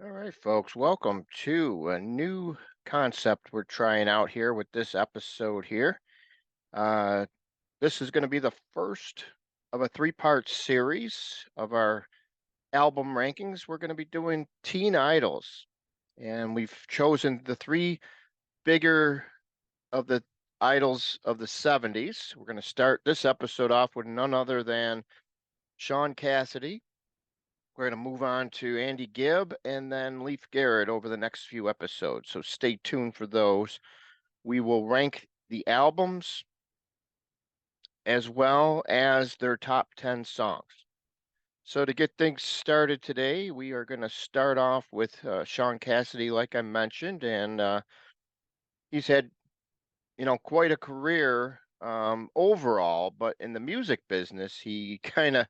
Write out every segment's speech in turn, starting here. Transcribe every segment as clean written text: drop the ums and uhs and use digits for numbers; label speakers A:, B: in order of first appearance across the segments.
A: All right, folks, welcome to a new concept we're trying out here with this episode here. Uh, this is going to be the first of a three-part series of our album rankings. We're going to be doing teen idols, and we've chosen the three bigger of the idols of the 70s. We're going to start this episode off with none other than Shaun Cassidy. We're going to move on to Andy Gibb and then Leif Garrett over the next few episodes. So stay tuned for those. We will rank the albums as well as their top 10 songs. So to get things started today, we are going to start off with Shaun Cassidy, like I mentioned, and he's had, quite a career overall, but in the music business, he kind of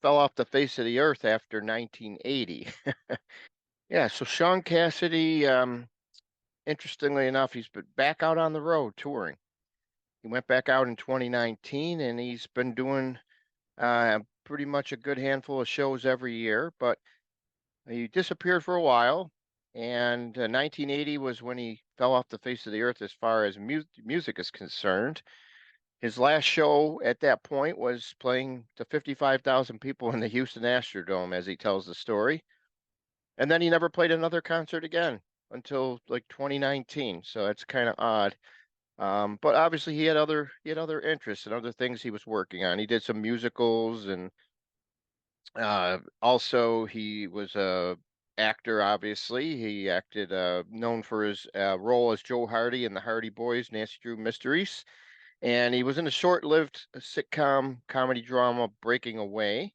A: fell off the face of the earth after 1980. Yeah, so Shaun Cassidy, interestingly enough, he's been back out on the road touring. He went back out in 2019 and he's been doing pretty much a good handful of shows every year, but he disappeared for a while. And 1980 was when he fell off the face of the earth as far as music is concerned. His last show at that point was playing to 55,000 people in the Houston Astrodome, as he tells the story. And then he never played another concert again until like 2019. So that's kind of odd. But obviously he had other interests and other things he was working on. He did some musicals and also he was a actor. Obviously, he acted known for his role as Joe Hardy in the Hardy Boys, Nancy Drew Mysteries, and he was in a short-lived sitcom comedy drama Breaking Away,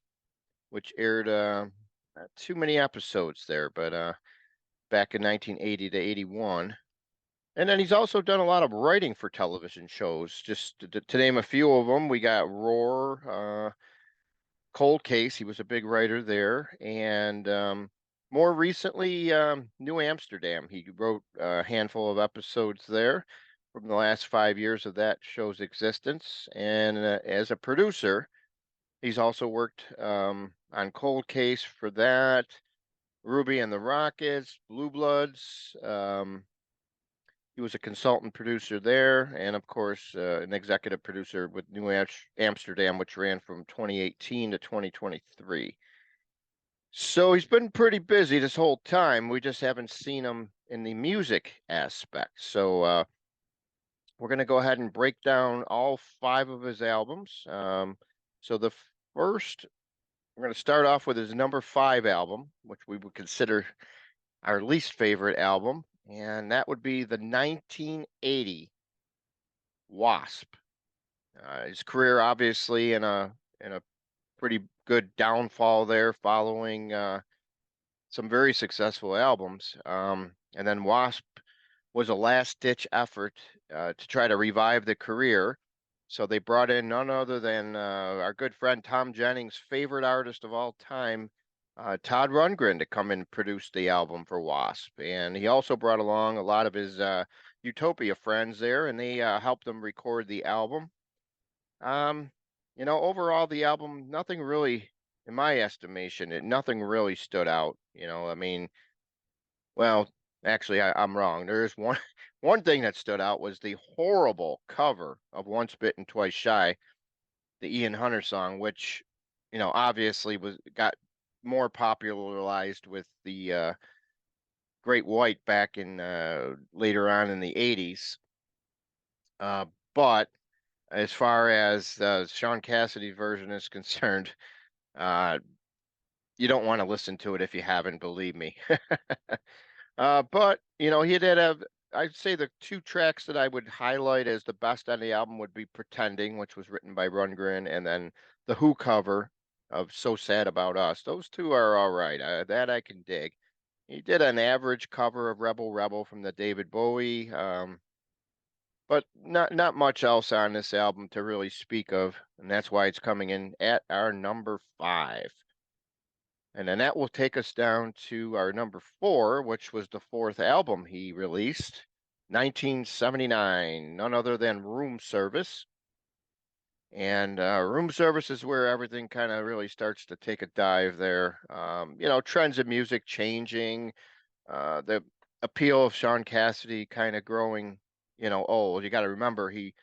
A: which aired not too many episodes there, but back in 1980 to 81. And then he's also done a lot of writing for television shows. Just to name a few of them, we got Roar, Cold Case. He was a big writer there, and more recently, New Amsterdam. He wrote a handful of episodes there from the last 5 years of that show's existence. And as a producer, he's also worked on Cold Case for that, Ruby and the Rockets, Blue Bloods. He was a consultant producer there, and of course, an executive producer with New Amsterdam, which ran from 2018 to 2023. So he's been pretty busy this whole time. We just haven't seen him in the music aspect. So we're going to go ahead and break down all five of his albums. So the first, we're going to start off with his number five album, which we would consider our least favorite album, and that would be the 1980 Wasp. His career obviously in a pretty good downfall there, following some very successful albums. And then Wasp was a last ditch effort to try to revive the career. So they brought in none other than our good friend Tom Jennings' favorite artist of all time, Todd Rundgren, to come and produce the album for Wasp. And he also brought along a lot of his Utopia friends there, and they helped them record the album. Um, overall, the album, nothing really, in my estimation, nothing really stood out. I mean, well, actually, I'm wrong. There is one one thing that stood out was the horrible cover of "Once Bitten, Twice Shy," the Ian Hunter song, which obviously was got more popularized with the Great White back in later on in the '80s. But as far as Shaun Cassidy's version is concerned, uh, you don't want to listen to it if you haven't, believe me. But he did have. I'd say the two tracks that I would highlight as the best on the album would be "Pretending," which was written by Rundgren, and then the Who cover of "So Sad About Us." Those two are all right. That I can dig. He did an average cover of "Rebel Rebel" from the David Bowie, but not much else on this album to really speak of, and that's why it's coming in at our number five. And then that will take us down to our number four, which was the fourth album he released, 1979, none other than Room Service. And Room Service is where everything kind of really starts to take a dive there. Trends of music changing. The appeal of Shaun Cassidy kind of growing, old. You got to remember, he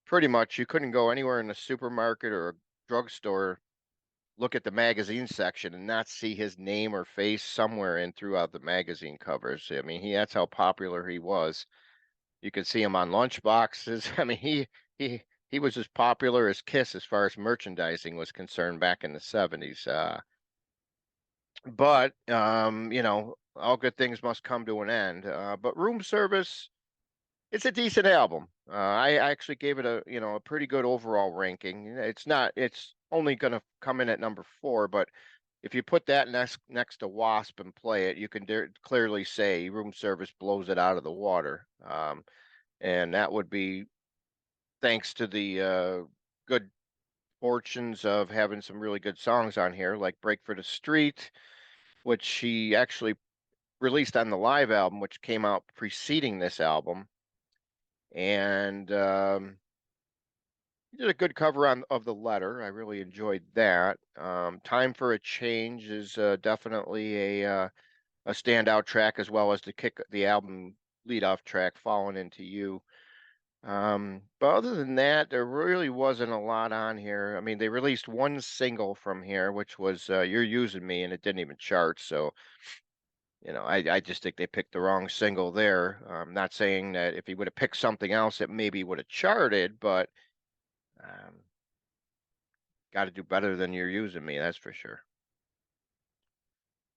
A: pretty much you couldn't go anywhere in a supermarket or a drugstore, look at the magazine section and not see his name or face somewhere in throughout the magazine covers. I mean, that's how popular he was. You could see him on lunch boxes. I mean, he he was as popular as Kiss as far as merchandising was concerned back in the 70s. But all good things must come to an end. But Room Service, it's a decent album. I actually gave it a pretty good overall ranking. It's only going to come in at number 4, but if you put that next to Wasp and play it, you can clearly say Room Service blows it out of the water. And that would be thanks to the good fortunes of having some really good songs on here, like Break for the Street, which she actually released on the live album, which came out preceding this album. And he did a good cover of the letter. I really enjoyed that. Time for a Change is definitely a standout track, as well as the album lead off track, Falling Into You. But other than that, there really wasn't a lot on here. I mean, they released one single from here, which was You're Using Me, and it didn't even chart. So, I just think they picked the wrong single there. I'm not saying that if he would have picked something else, it maybe would have charted, but um, got to do better than You're Using Me, that's for sure.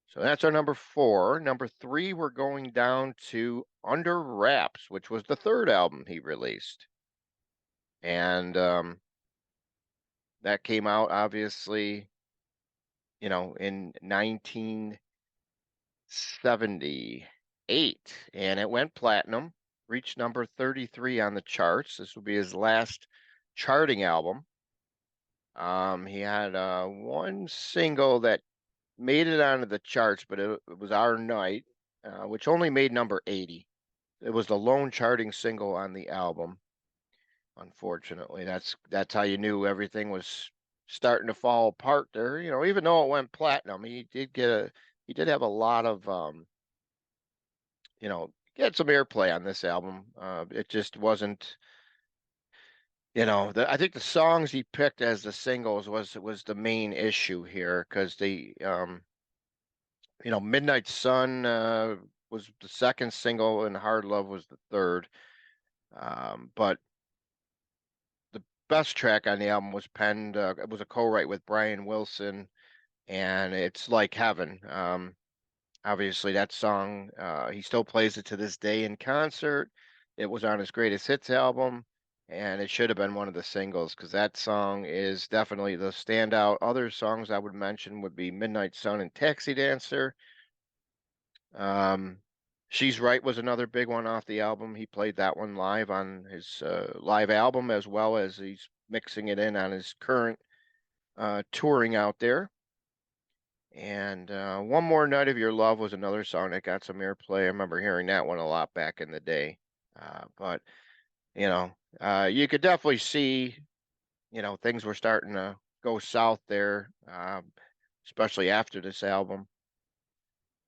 A: So that's our number 4. Number 3, we're going down to Under Wraps, which was the third album he released. And that came out obviously, in 1978, and it went platinum, reached number 33 on the charts. This will be his last charting album. He had one single that made it onto the charts, but it was Our Night, which only made number 80. It was the lone charting single on the album. Unfortunately, that's how you knew everything was starting to fall apart there. Even though it went platinum, he did have a lot of he had some airplay on this album. It just wasn't, I think the songs he picked as the singles was the main issue here, because Midnight Sun was the second single and Hard Love was the third. But the best track on the album was penned. It was a co-write with Brian Wilson, and it's Like Heaven. Obviously, that song he still plays it to this day in concert. It was on his greatest hits album, and it should have been one of the singles, because that song is definitely the standout. Other songs I would mention would be Midnight Sun and Taxi Dancer. Um, She's Right was another big one off the album. He played that one live on his live album, as well as he's mixing it in on his current touring out there. And One More Night of Your Love was another song that got some airplay. I remember hearing that one a lot back in the day. But, you could definitely see, things were starting to go south there, especially after this album.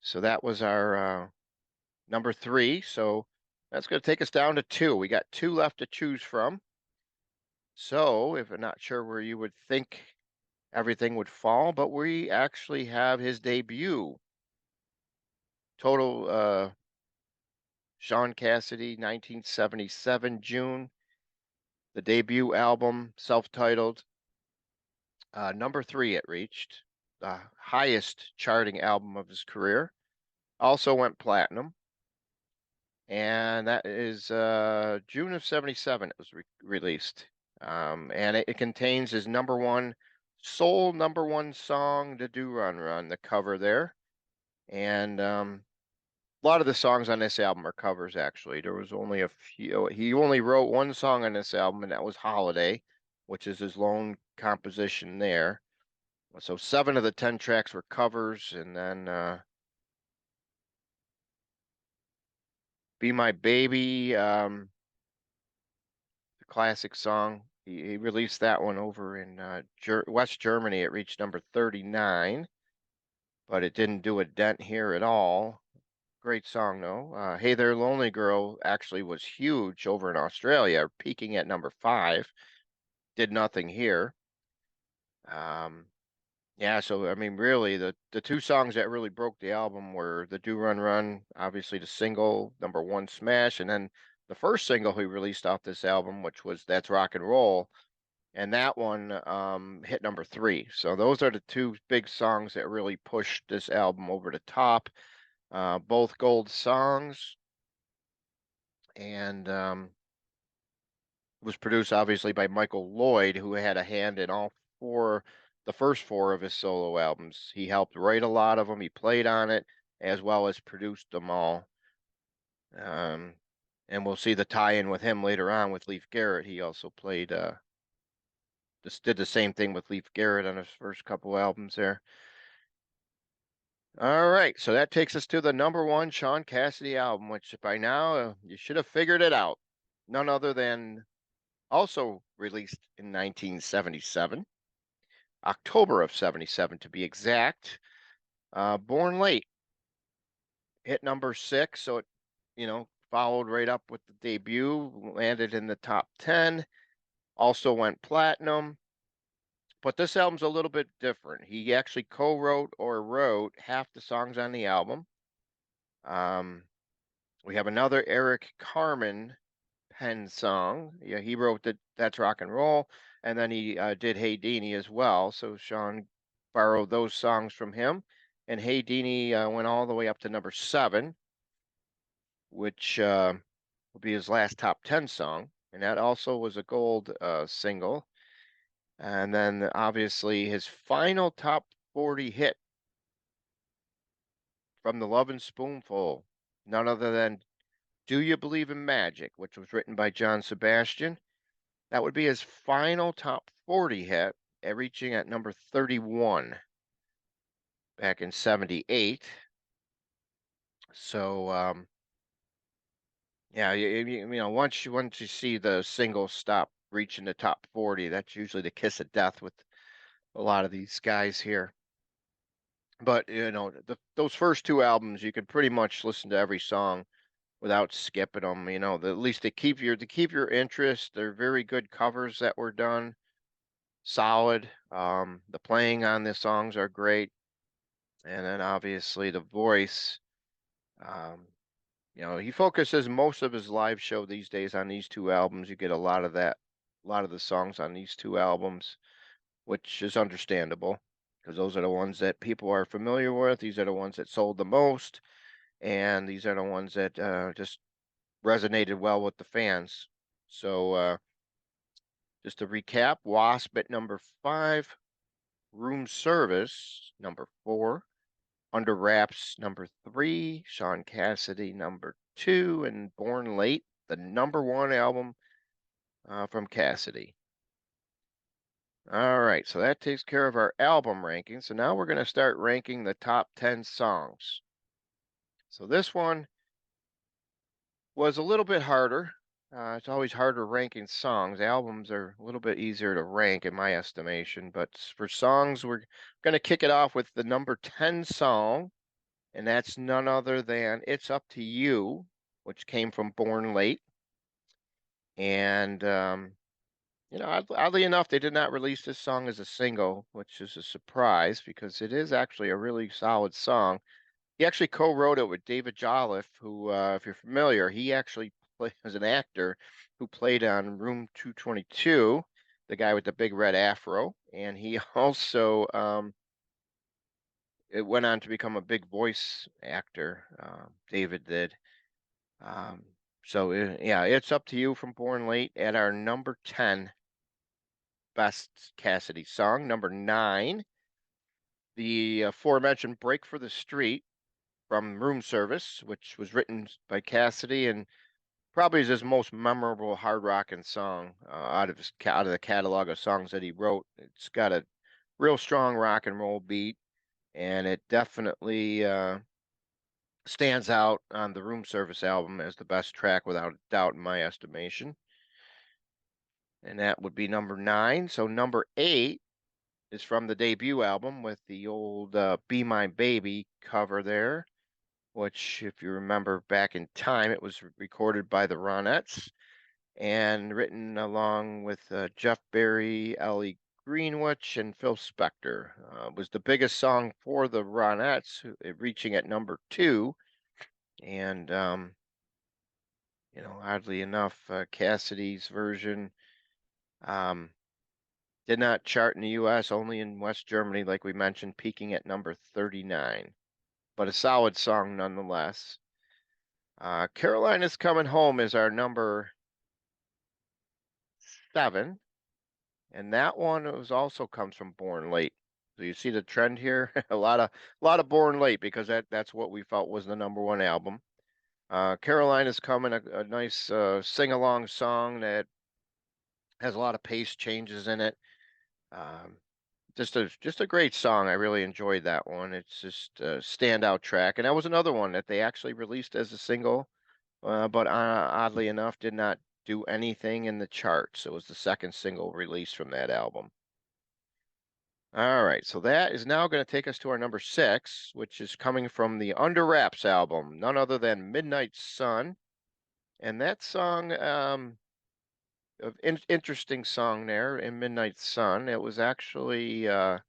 A: So that was our number 3. So that's going to take us down to 2. We got 2 left to choose from. So if I'm not sure where you would think everything would fall, but we actually have his debut. Total Shaun Cassidy, 1977, June. The debut album, self-titled, number 3 it reached. The highest charting album of his career. Also went platinum. And that is June of 77 it was released. And it contains his number 1 soul number 1 song, The Do Run Run, the cover there. And a lot of the songs on this album are covers, actually. There was only a few. He only wrote one song on this album, and that was Holiday, which is his lone composition there. So 7 of the 10 tracks were covers, and then Be My Baby, the classic song. He released that one over in West Germany. It reached number 39, but it didn't do a dent here at all. great song though. Hey There Lonely Girl actually was huge over in Australia, peaking at number 5. Did nothing here. Um, yeah, so I mean, really, the two songs that really broke the album were the Do Run Run, obviously the single, number one smash, and then the first single he released off this album, which was That's Rock and Roll, and that one hit number 3. So those are the two big songs that really pushed this album over the top. Both gold songs, and was produced obviously by Michael Lloyd, who had a hand in all four, the first four of his solo albums. He helped write a lot of them. He played on it as well as produced them all. Um, and we'll see the tie-in with him later on with Leif Garrett. He also played, just did the same thing with Leif Garrett on his first couple albums there. All right, so that takes us to the number one Shaun Cassidy album, which by now you should have figured it out. None other than also released in 1977, October of 77 to be exact. Born Late hit number 6, so it, followed right up with the debut, landed in the top 10, also went platinum. But this album's a little bit different. He actually co-wrote or wrote half the songs on the album. We have another Eric Carmen Penn song. Yeah, he wrote That's Rock and Roll, and then he did Hey Deanie as well. So Shaun borrowed those songs from him, and Hey Deanie went all the way up to number 7, which will be his last top 10 song, and that also was a gold single. And then obviously his final top 40 hit from the Lovin' Spoonful, none other than Do You Believe in Magic, which was written by John Sebastian. That would be his final top 40 hit, reaching at number 31 back in 78. So, yeah, once you see the singles stop reaching the top 40, that's usually the kiss of death with a lot of these guys here. But those first two albums, you can pretty much listen to every song without skipping them. At least they keep your interest. They're very good covers that were done. Solid. The playing on the songs are great, and then obviously the voice. Um, he focuses most of his live show these days on these two albums. You get a lot of that, a lot of the songs on these two albums, which is understandable because those are the ones that people are familiar with. These are the ones that sold the most, and these are the ones that just resonated well with the fans. So, just to recap, Wasp at number 5, Room Service number 4, Under Wraps number 3, Shaun Cassidy number 2, and Born Late, the number 1 album from Cassidy. All right, so that takes care of our album ranking. So now we're going to start ranking the top 10 songs. So this one was a little bit harder. It's always harder ranking songs. Albums are a little bit easier to rank in my estimation, but for songs, we're going to kick it off with the number 10 song, and that's none other than It's Up to You, which came from Born Late. And, oddly enough, they did not release this song as a single, which is a surprise because it is actually a really solid song. He actually co-wrote it with David Jolliffe, who, if you're familiar, he actually was an actor who played on Room 222, the guy with the big red afro, and he also it went on to become a big voice actor. David did. Um, so yeah, It's Up to You from Born Late at our number 10 best Cassidy song. Number 9, the aforementioned Break for the Street from Room Service, which was written by Cassidy and probably is his most memorable hard rocking song out of the catalog of songs that he wrote. It's got a real strong rock and roll beat, and it definitely stands out on the Room Service album as the best track without a doubt in my estimation. And that would be number 9. So number 8 is from the debut album with the old Be My Baby cover there, which, if you remember back in time, it was recorded by the Ronettes and written along with Jeff Berry, Ellie Greenwich, and Phil Spector. Was the biggest song for the Ronettes, reaching at number 2. And oddly enough, Cassidy's version um, did not chart in the U.S., only in West Germany, like we mentioned, peaking at number 39. But a solid song nonetheless. Carolina's Coming Home is our number 7. And that one was also comes from Born Late. So you see the trend here? A lot of Born Late, because that's what we felt was the number 1 album. Carolina's Coming, a nice sing-along song that has a lot of pace changes in it. Um, just a great song. I really enjoyed that one. It's just a standout track, and that was another one that they actually released as a single, but oddly enough, did not do anything in the charts. It was the second single released from that album. All right, so that is now going to take us to our number 6, which is coming from the Under Wraps album, none other than Midnight Sun. And that song, interesting song there in Midnight Sun. It was actually, if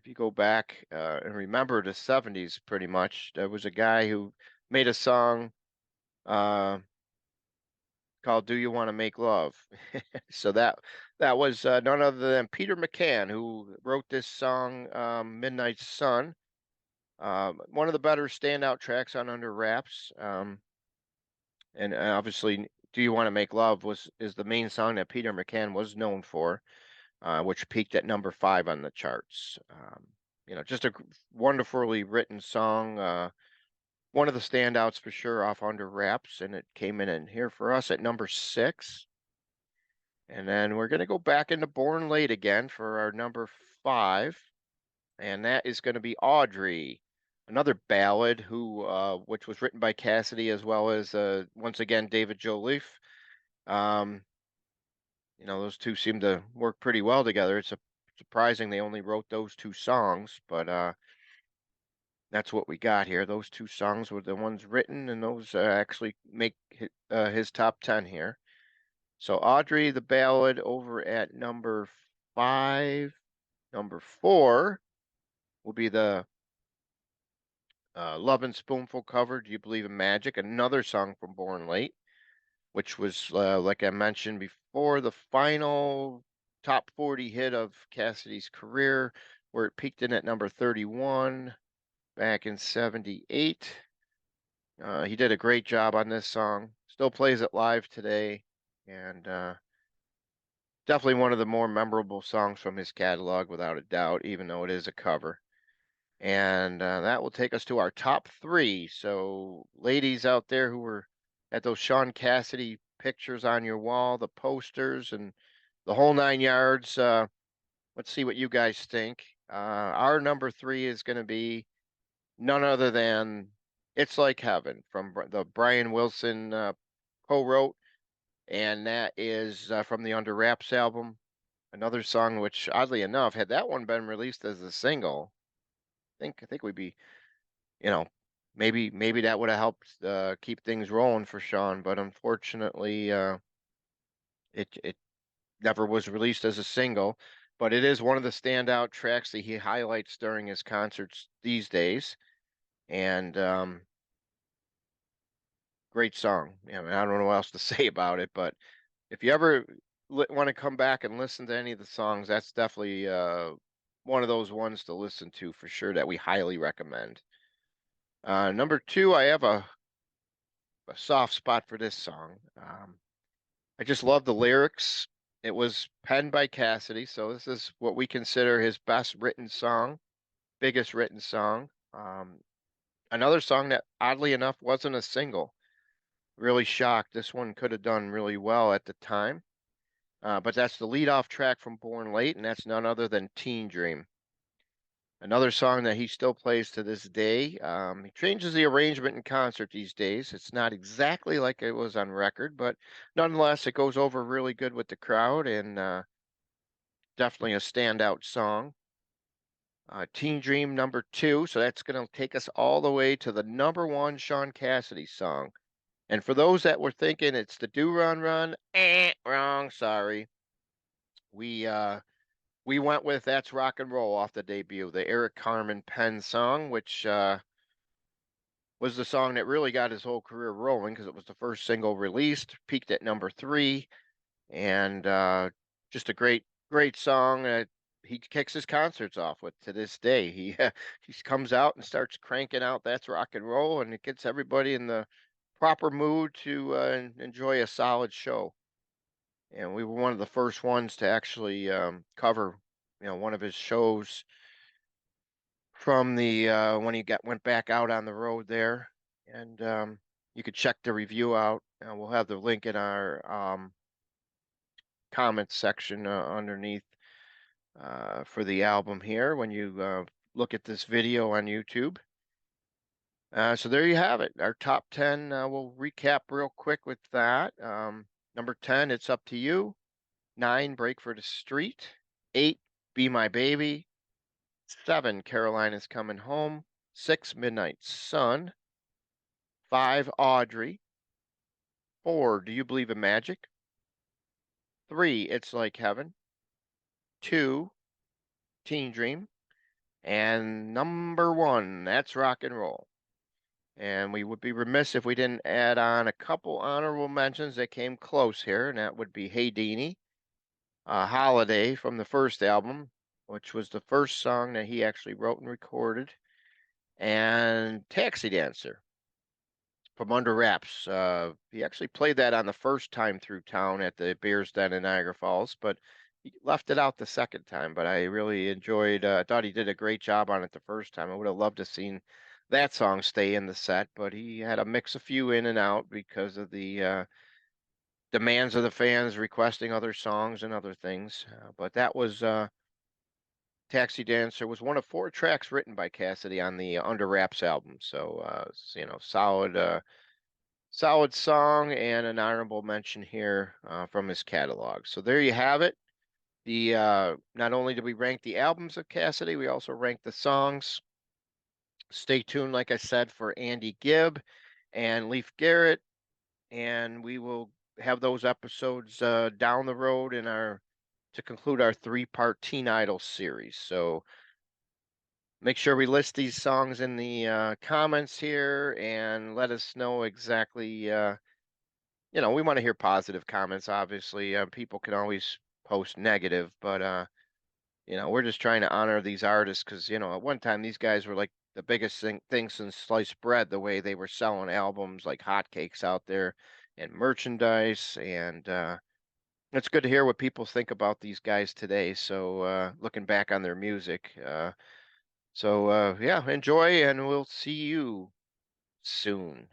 A: you go back and remember the 70s pretty much, there was a guy who made a song uh, called "Do You Want to Make Love?" So that was none other than Peter McCann, who wrote this song, "Midnight Sun." One of the better standout tracks on Under Wraps, and obviously, "Do You Want to Make Love" is the main song that Peter McCann was known for, which peaked at number 5 on the charts. Just a wonderfully written song. One of the standouts for sure off Under Wraps, and it came in here for us at number 6. And then we're going to go back into Born Late again for our number 5, and that is going to be Audrey, another ballad which was written by Cassidy as well as once again David Joliffe. Um, those two seem to work pretty well together. It's surprising they only wrote those 2 songs, but that's what we got here. Those 2 songs were the ones written, and those actually make his top 10 here. So Audrey the ballad over at number 5. Number 4 will be the Lovin' Spoonful cover, "Do You Believe in Magic?" Another song from Born Late, which was, like I mentioned before, the final top 40 hit of Cassidy's career, where it peaked in at number 31 back in 78. He did a great job on this song. Still plays it live today, and definitely one of the more memorable songs from his catalog, without a doubt, even though it is a cover. And that will take us to our top 3. So, ladies out there who were at those Shaun Cassidy pictures on your wall, the posters, and the whole 9 yards, let's see what you guys think. Our number 3 is going to be none other than "It's Like Heaven" from the Brian Wilson co-wrote, and that is from the Under Wraps album. Another song which, oddly enough, had that one been released as a single, I think we'd be, you know, maybe that would have helped keep things rolling for Shaun, but unfortunately, it never was released as a single. But it is one of the standout tracks that he highlights during his concerts these days, and great song. I mean, I don't know what else to say about it, but if you ever want to come back and listen to any of the songs, that's definitely one of those ones to listen to for sure that we highly recommend. Number 2, I have a soft spot for this song. I just love the lyrics. It was penned by Cassidy, so this is what we consider his best written song, biggest written song. Another song that, oddly enough, wasn't a single. Really shocked. This one could have done really well at the time. But that's the lead off track from Born Late, and that's none other than Teen Dream. Another song that he still plays to this day. He changes the arrangement in concert these days. It's not exactly like it was on record, but nonetheless, it goes over really good with the crowd, and definitely a standout song. Teen Dream #2. So that's going to take us all the way to the #1 Shaun Cassidy song. And for those that were thinking it's the Do Run Run, wrong, sorry. We went with That's Rock and Roll off the debut, the Eric Carmen Penn song, which was the song that really got his whole career rolling because it was the first single released, peaked at #3, and just a great song that he kicks his concerts off with to this day. He he comes out and starts cranking out That's Rock and Roll, and it gets everybody in the proper mood to enjoy a solid show. And we were one of the first ones to actually cover, one of his shows from the when he got went back out on the road there. And you could check the review out. We'll have the link in our comments section underneath for the album here when you look at this video on YouTube. So there you have it. Our top 10. We'll recap real quick with that. Number 10, It's Up to You. 9, Break for the Street. 8, Be My Baby. 7, Caroline is Coming Home. 6, Midnight Sun. 5, Audrey. 4, Do You Believe in Magic? 3, It's Like Heaven. 2, Teen Dream. And number 1, That's Rock and Roll. And we would be remiss if we didn't add on a couple honorable mentions that came close here, and that would be Hey Deanie, Holiday from the first album, which was the first song that he actually wrote and recorded, and Taxi Dancer from Under Wraps. He actually played that on the first time through town at the Bears Den in Niagara Falls, but he left it out the second time. But I really enjoyed. I thought he did a great job on it the first time. I would have loved to seen that song stay in the set, but he had to mix a few in and out because of the demands of the fans requesting other songs and other things. But that was Taxi Dancer was one of 4 tracks written by Cassidy on the Under Wraps album. So solid solid song and an honorable mention here from his catalog. So there you have it. The not only did we rank the albums of Cassidy, we also ranked the songs. Stay tuned, like I said, for Andy Gibb and Leif Garrett, and we will have those episodes down the road in our to conclude our 3-part Teen Idol series. So make sure we list these songs in the comments here and let us know exactly. We want to hear positive comments. Obviously, people can always post negative, but we're just trying to honor these artists because at one time these guys were like the biggest thing since sliced bread. The way they were selling albums like hotcakes out there and merchandise, and it's good to hear what people think about these guys today. So looking back on their music, yeah, enjoy, and we'll see you soon.